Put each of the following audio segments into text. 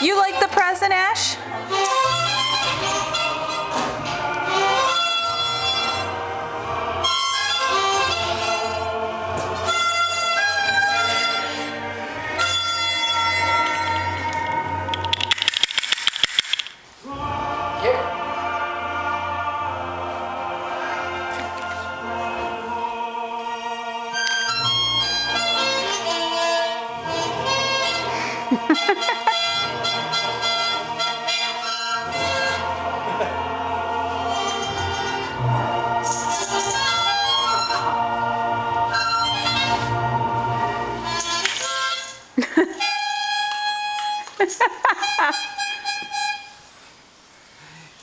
You like the present, Ash?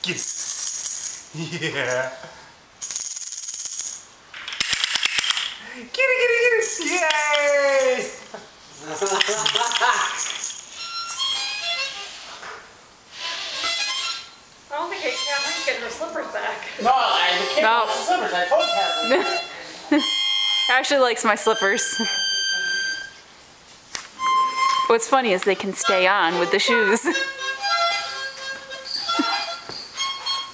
Yes. Yeah. Get it. Yay! I don't think Catherine's getting her slippers back. No, I can't No. the slippers. I told Catherine. Ashley likes my slippers. What's funny is they can stay on with the shoes.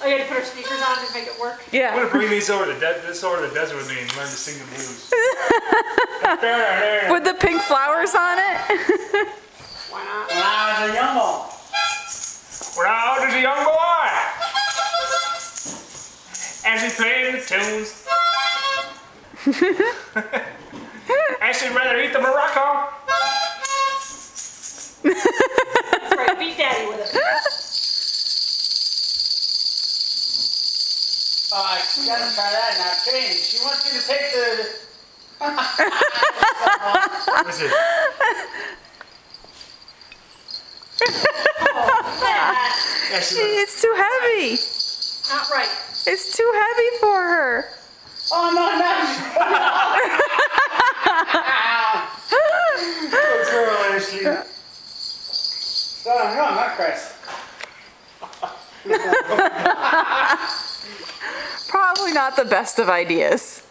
Oh, you had to put her speakers on to make it work? I'm Yeah. gonna bring these over to the desert with me and learn to sing the blues. With the pink flowers on it. Why not? When I was a young boy. We're out as a young boy, as he played the tunes. As he'd rather eat the Morocco. That's right, beat daddy with it. She gotta try that now. Change. She wants you to take the. Listen, It's too heavy. Not right. It's too heavy for her. Oh no, good girl, Ashley. So I'm wrong, huh, Chris? Probably not the best of ideas.